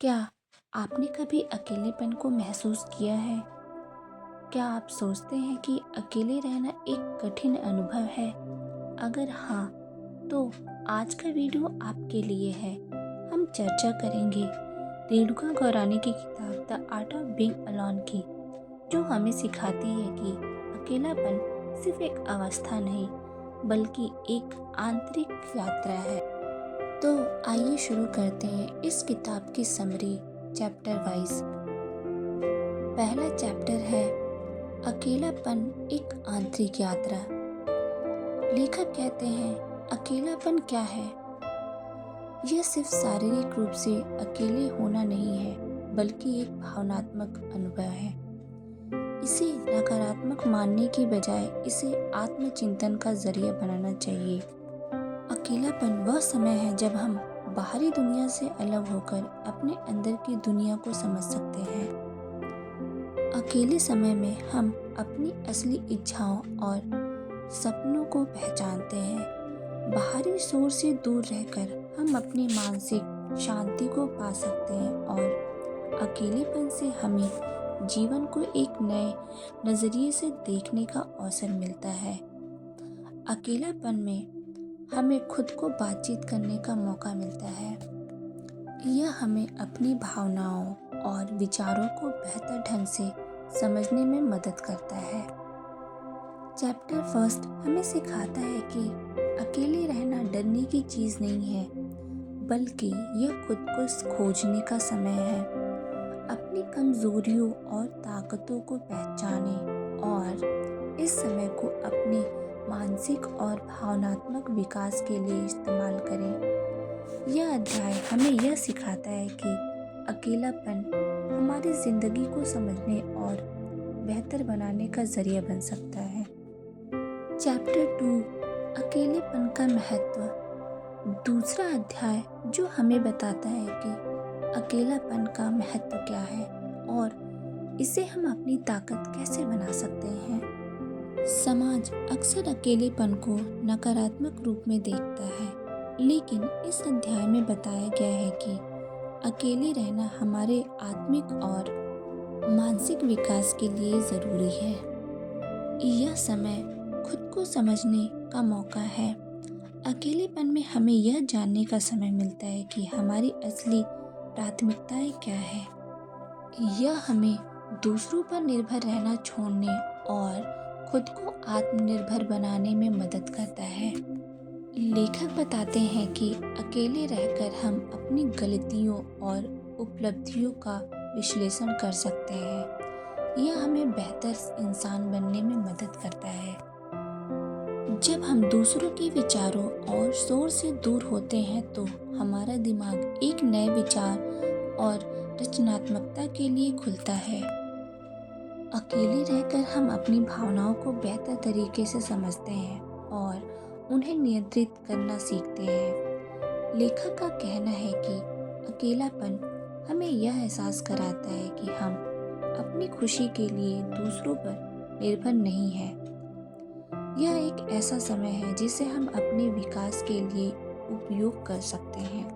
क्या आपने कभी अकेलेपन को महसूस किया है? क्या आप सोचते हैं कि अकेले रहना एक कठिन अनुभव है? अगर हाँ, तो आज का वीडियो आपके लिए है। हम चर्चा करेंगे रेणुका गौरानी की किताब the art of being alone की, जो हमें सिखाती है कि अकेलापन सिर्फ एक अवस्था नहीं, बल्कि एक आंतरिक यात्रा है। तो आइए शुरू करते हैं इस किताब की समरी चैप्टर वाइज। पहला चैप्टर है अकेलापन एक आंतरिक यात्रा। लेखक कहते हैं अकेलापन क्या है? यह सिर्फ शारीरिक रूप से अकेले होना नहीं है, बल्कि एक भावनात्मक अनुभव है। इसे नकारात्मक मानने की बजाय इसे आत्मचिंतन का जरिया बनाना चाहिए। अकेलापन वह समय है जब हम बाहरी दुनिया से अलग होकर अपने अंदर की दुनिया को समझ सकते हैं। अकेले समय में हम अपनी असली इच्छाओं और सपनों को पहचानते हैं। बाहरी शोर से दूर रहकर हम अपनी मानसिक शांति को पा सकते हैं और अकेलेपन से हमें जीवन को एक नए नज़रिए से देखने का अवसर मिलता है। अकेलापन में हमें खुद को बातचीत करने का मौका मिलता है। यह हमें अपनी भावनाओं और विचारों को बेहतर ढंग से समझने में मदद करता है। चैप्टर फर्स्ट हमें सिखाता है कि अकेले रहना डरने की चीज़ नहीं है, बल्कि यह खुद को खोजने का समय है। अपनी कमजोरियों और ताकतों को पहचानें और इस समय को अपने मानसिक और भावनात्मक विकास के लिए इस्तेमाल करें। यह अध्याय हमें यह सिखाता है कि अकेलापन हमारी ज़िंदगी को समझने और बेहतर बनाने का जरिया बन सकता है। चैप्टर 2 अकेलेपन का महत्व। दूसरा अध्याय जो हमें बताता है कि अकेलापन का महत्व क्या है और इसे हम अपनी ताकत कैसे बना सकते हैं। समाज अक्सर अकेलेपन को नकारात्मक रूप में देखता है, लेकिन इस अध्याय में बताया गया है कि अकेले रहना हमारे आत्मिक और मानसिक विकास के लिए ज़रूरी है। यह समय खुद को समझने का मौका है। अकेलेपन में हमें यह जानने का समय मिलता है कि हमारी असली प्राथमिकताएं क्या है। यह हमें दूसरों पर निर्भर रहना छोड़ने और खुद को आत्मनिर्भर बनाने में मदद करता है। लेखक बताते हैं कि अकेले रहकर हम अपनी गलतियों और उपलब्धियों का विश्लेषण कर सकते हैं। यह हमें बेहतर इंसान बनने में मदद करता है। जब हम दूसरों के विचारों और शोर से दूर होते हैं तो हमारा दिमाग एक नए विचार और रचनात्मकता के लिए खुलता है। अकेले रहकर हम अपनी भावनाओं को बेहतर तरीके से समझते हैं और उन्हें नियंत्रित करना सीखते हैं। लेखक का कहना है कि अकेलापन हमें यह एहसास कराता है कि हम अपनी खुशी के लिए दूसरों पर निर्भर नहीं हैं। यह एक ऐसा समय है जिसे हम अपने विकास के लिए उपयोग कर सकते हैं।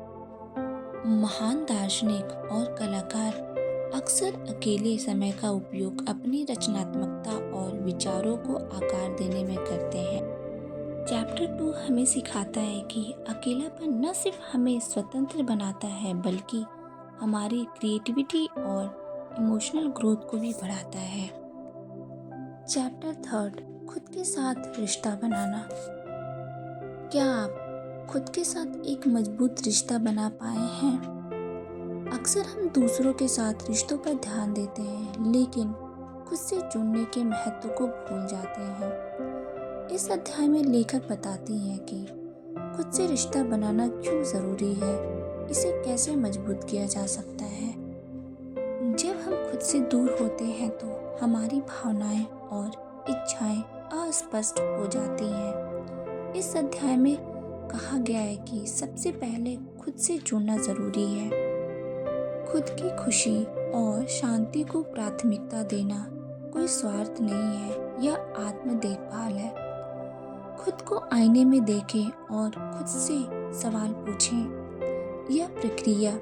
महान दार्शनिक और कलाकार अक्सर अकेले समय का उपयोग अपनी रचनात्मकता और विचारों को आकार देने में करते हैं। चैप्टर 2 हमें सिखाता है कि अकेलापन न सिर्फ हमें स्वतंत्र बनाता है, बल्कि हमारी क्रिएटिविटी और इमोशनल ग्रोथ को भी बढ़ाता है। चैप्टर 3 खुद के साथ रिश्ता बनाना। क्या आप खुद के साथ एक मजबूत रिश्ता बना पाए हैं? अक्सर हम दूसरों के साथ रिश्तों पर ध्यान देते हैं, लेकिन खुद से जुड़ने के महत्व को भूल जाते हैं। इस अध्याय में लेखक बताती हैं कि खुद से रिश्ता बनाना क्यों ज़रूरी है, इसे कैसे मजबूत किया जा सकता है। जब हम खुद से दूर होते हैं तो हमारी भावनाएं और इच्छाएं अस्पष्ट हो जाती हैं। इस अध्याय में कहा गया है कि सबसे पहले खुद से जुड़ना ज़रूरी है। खुद की खुशी और शांति को प्राथमिकता देना कोई स्वार्थ नहीं है, यह आत्म देखभाल है। खुद को आईने में देखें और खुद से सवाल पूछें। यह प्रक्रिया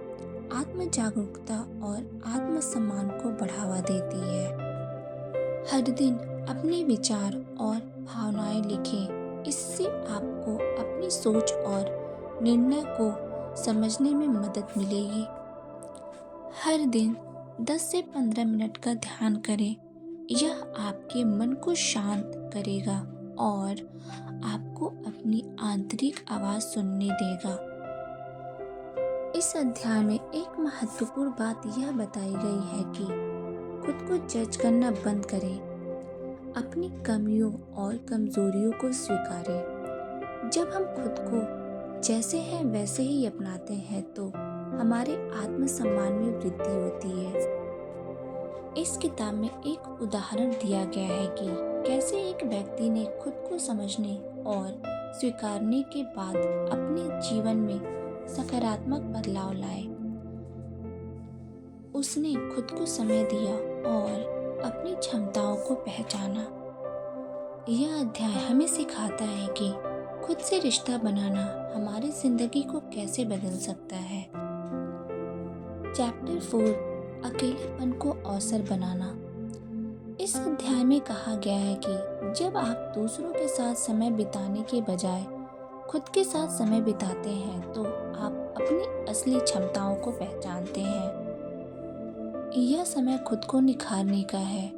आत्म जागरूकता और आत्मसम्मान को बढ़ावा देती है। हर दिन अपने विचार और भावनाएं लिखें। इससे आपको अपनी सोच और निर्णय को समझने में मदद मिलेगी। हर दिन 10 से 15 मिनट का ध्यान करें। यह आपके मन को शांत करेगा और आपको अपनी आंतरिक आवाज़ सुनने देगा। इस अध्याय में एक महत्वपूर्ण बात यह बताई गई है कि खुद को जज करना बंद करें। अपनी कमियों और कमजोरियों को स्वीकारें। जब हम खुद को जैसे हैं वैसे ही अपनाते हैं तो हमारे आत्मसम्मान में वृद्धि होती है। इस किताब में एक उदाहरण दिया गया है कि कैसे एक व्यक्ति ने खुद को समझने और स्वीकारने के बाद अपने जीवन में सकारात्मक बदलाव लाए। उसने खुद को समय दिया और अपनी क्षमताओं को पहचाना। यह अध्याय हमें सिखाता है कि खुद से रिश्ता बनाना हमारी जिंदगी को कैसे बदल सकता है। चैप्टर 4 अकेलेपन को अवसर बनाना। इस अध्याय में कहा गया है कि जब आप दूसरों के साथ समय बिताने के बजाय खुद के साथ समय बिताते हैं तो आप अपनी असली क्षमताओं को पहचानते हैं। यह समय खुद को निखारने का है।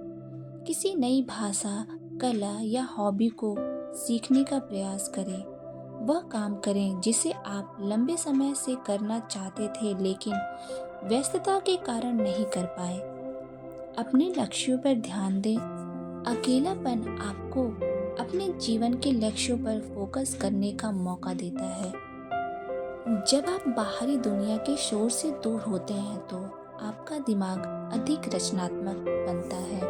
किसी नई भाषा, कला या हॉबी को सीखने का प्रयास करें। वह काम करें जिसे आप लंबे समय से करना चाहते थे लेकिन व्यस्तता के कारण नहीं कर पाए। अपने लक्ष्यों पर ध्यान दें। अकेलापन आपको अपने जीवन के लक्ष्यों पर फोकस करने का मौका देता है। जब आप बाहरी दुनिया के शोर से दूर होते हैं तो आपका दिमाग अधिक रचनात्मक बनता है।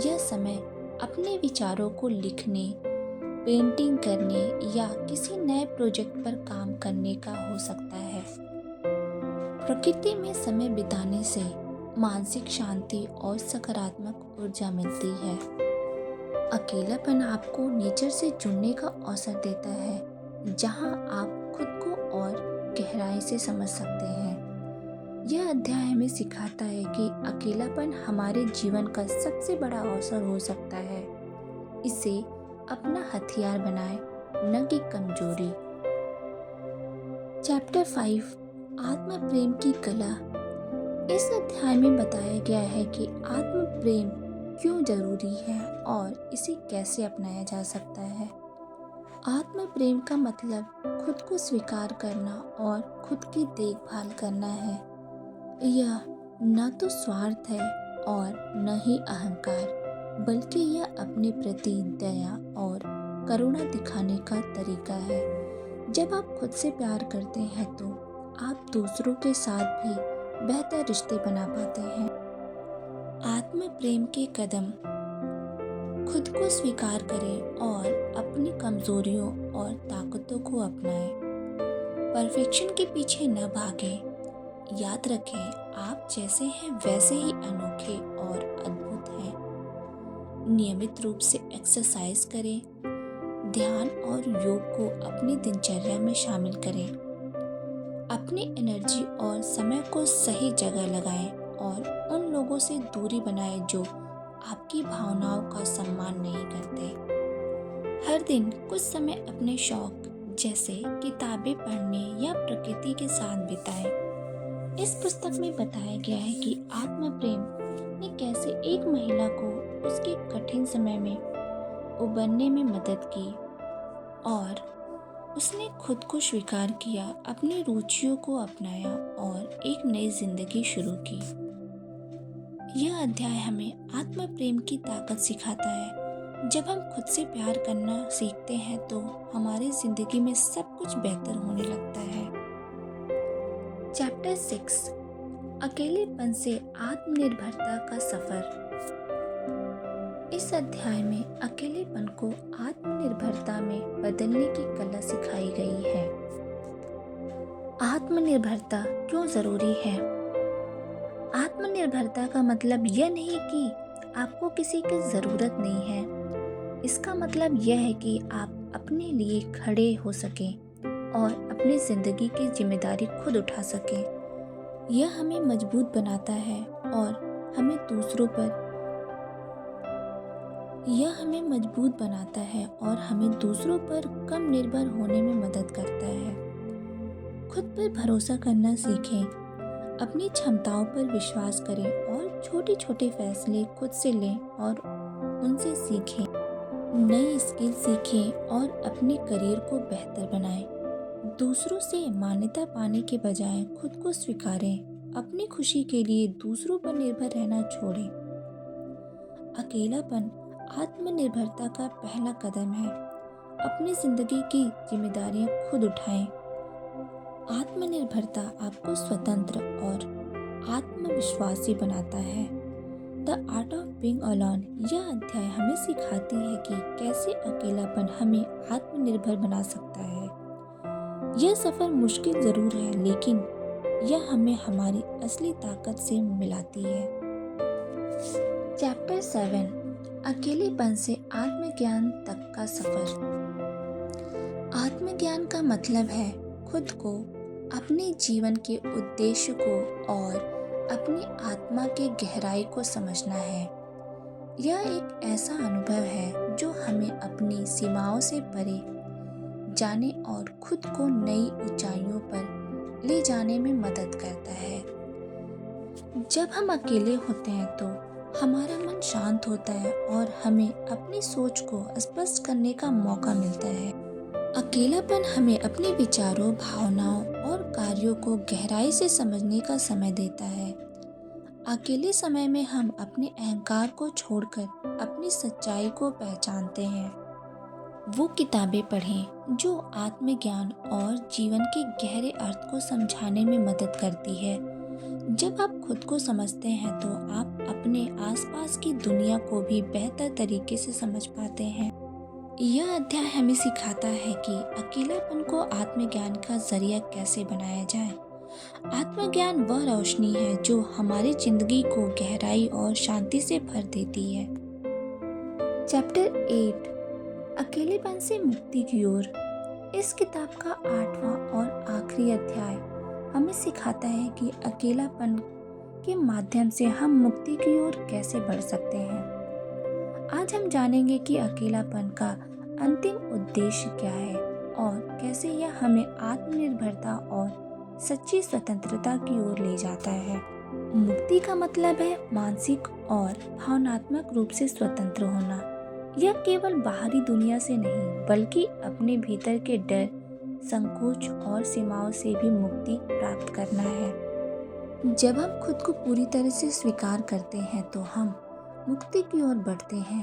यह समय अपने विचारों को लिखने, पेंटिंग करने या किसी नए प्रोजेक्ट पर काम करने का हो सकता है। प्रकृति में समय बिताने से मानसिक शांति और सकारात्मक ऊर्जा मिलती है। अकेलापन आपको नेचर से जुड़ने का अवसर देता है, जहां आप खुद को और गहराई से समझ सकते हैं। यह अध्याय हमें सिखाता है कि अकेलापन हमारे जीवन का सबसे बड़ा अवसर हो सकता है। इसे अपना हथियार बनाएं, न कि कमजोरी। चैप्टर 5 आत्म प्रेम की कला। इस अध्याय में बताया गया है कि आत्म प्रेम क्यों जरूरी है और इसे कैसे अपनाया जा सकता है। आत्म प्रेम का मतलब खुद को स्वीकार करना और खुद की देखभाल करना है। यह न तो स्वार्थ है और न ही अहंकार, बल्कि यह अपने प्रति दया और करुणा दिखाने का तरीका है। जब आप खुद से प्यार करते हैं तो आप दूसरों के साथ भी बेहतर रिश्ते बना पाते हैं। आत्म प्रेम के कदम। खुद को स्वीकार करें और अपनी कमजोरियों और ताकतों को अपनाएं। परफेक्शन के पीछे न भागें। याद रखें, आप जैसे हैं वैसे ही अनोखे और अद्भुत हैं। नियमित रूप से एक्सरसाइज करें। ध्यान और योग को अपनी दिनचर्या में शामिल करें। अपनी एनर्जी और समय को सही जगह लगाएं और उन लोगों से दूरी बनाएं जो आपकी भावनाओं का सम्मान नहीं करते। हर दिन कुछ समय अपने शौक जैसे किताबें पढ़ने या प्रकृति के साथ बिताएं। इस पुस्तक में बताया गया है कि आत्म प्रेम ने कैसे एक महिला को उसके कठिन समय में उबरने में मदद की और उसने खुद को स्वीकार किया, अपनी रुचियों को अपनाया और एक नई जिंदगी शुरू की। यह अध्याय हमें आत्म प्रेम की ताकत सिखाता है। जब हम खुद से प्यार करना सीखते हैं तो हमारी जिंदगी में सब कुछ बेहतर होने लगता है। चैप्टर 6 अकेलेपन से आत्मनिर्भरता का सफर। इस अध्याय में अकेलेपन को आत्मनिर्भरता में बदलने की कला सिखाई गई है। आत्मनिर्भरता क्यों जरूरी है? आत्मनिर्भरता का मतलब यह नहीं कि आपको किसी की जरूरत नहीं है। इसका मतलब यह है कि आप अपने लिए खड़े हो सकें और अपनी जिंदगी की जिम्मेदारी खुद उठा सकें। यह हमें मजबूत बनाता है और हमें दूसरों पर यह हमें मजबूत बनाता है और हमें दूसरों पर कम निर्भर होने में मदद करता है। खुद पर भरोसा करना सीखें, अपनी क्षमताओं पर विश्वास करें और छोटे छोटे फैसले खुद से लें और उनसे सीखें। नई स्किल सीखें और अपने करियर को बेहतर बनाएं। दूसरों से मान्यता पाने के बजाय खुद को स्वीकारें। अपनी खुशी के लिए दूसरों पर निर्भर रहना छोड़ें। अकेलापन आत्मनिर्भरता का पहला कदम है। अपनी जिंदगी की जिम्मेदारियां खुद उठाएं। आत्मनिर्भरता आपको स्वतंत्र और आत्मविश्वासी बनाता है। The art of being alone यह अध्याय हमें सिखाती है कि कैसे अकेलापन हमें आत्मनिर्भर बना सकता है। यह सफर मुश्किल जरूर है, लेकिन यह हमें हमारी असली ताकत से मिलाती है। चैप्टर 7 अकेलेपन से आत्मज्ञान तक का सफर। आत्मज्ञान का मतलब है खुद को, अपने जीवन के उद्देश्य को और अपनी आत्मा के गहराई को समझना है। यह एक ऐसा अनुभव है जो हमें अपनी सीमाओं से परे जाने और खुद को नई ऊंचाइयों पर ले जाने में मदद करता है। जब हम अकेले होते हैं तो हमारा मन शांत होता है और हमें अपनी सोच को स्पष्ट करने का मौका मिलता है। अकेलापन हमें अपने विचारों, भावनाओं और कार्यों को गहराई से समझने का समय देता है। अकेले समय में हम अपने अहंकार को छोड़कर अपनी सच्चाई को पहचानते हैं। वो किताबें पढ़ें जो आत्मज्ञान और जीवन के गहरे अर्थ को समझाने में मदद करती है। जब आप खुद को समझते हैं तो आप अपने आसपास की दुनिया को भी बेहतर तरीके से समझ पाते हैं। यह अध्याय हमें सिखाता है कि अकेलापन को आत्मज्ञान का जरिया कैसे बनाया जाए। आत्मज्ञान वह रोशनी है जो हमारी जिंदगी को गहराई और शांति से भर देती है। चैप्टर 8 अकेलेपन से मुक्ति की ओर। इस किताब का 8वां और आखिरी अध्याय हमें सिखाता है कि अकेलापन के माध्यम से हम मुक्ति की ओर कैसे बढ़ सकते हैं। आज हम जानेंगे कि अकेलापन का अंतिम उद्देश्य क्या है और कैसे यह हमें आत्मनिर्भरता और सच्ची स्वतंत्रता की ओर ले जाता है। मुक्ति का मतलब है मानसिक और भावनात्मक रूप से स्वतंत्र होना। यह केवल बाहरी दुनिया से नहीं, बल्कि अपने भीतर के डर, संकोच और सीमाओं से भी मुक्ति प्राप्त करना है। जब हम खुद को पूरी तरह से स्वीकार करते हैं तो हम मुक्ति की ओर बढ़ते हैं।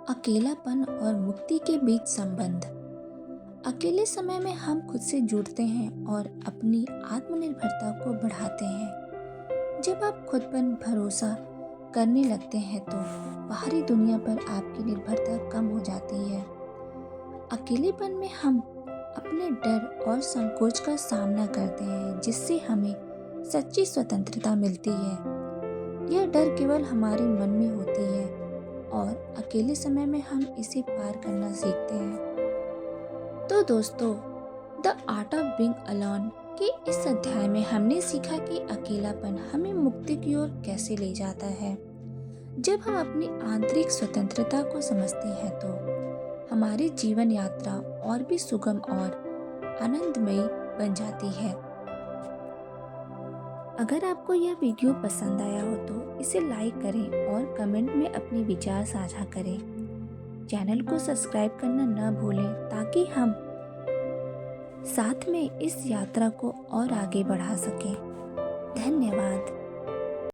अकेलापन और मुक्ति के बीच संबंध। अकेले समय में हम खुद से जुड़ते हैं और अपनी आत्मनिर्भरता को बढ़ाते हैं। जब आप खुद पर भरोसा करने लगते हैं तो बाहरी दुनिया पर आपकी निर्भरता कम हो जाती है। अकेलेपन में हम अपने डर और संकोच का सामना करते हैं, जिससे हमें सच्ची स्वतंत्रता मिलती है। यह डर केवल हमारे मन में होती है और अकेले समय में हम इसे पार करना सीखते हैं। तो दोस्तों, the art of being alone के इस अध्याय में हमने सीखा कि अकेलापन हमें मुक्ति की ओर कैसे ले जाता है। जब हम अपनी आंतरिक स्वतंत्रता को समझते हैं तो हमारी जीवन यात्रा और भी सुगम और आनंदमयी बन जाती है। अगर आपको यह वीडियो पसंद आया हो तो इसे लाइक करें और कमेंट में अपने विचार साझा करें। चैनल को सब्सक्राइब करना न भूलें ताकि हम साथ में इस यात्रा को और आगे बढ़ा सकें। धन्यवाद।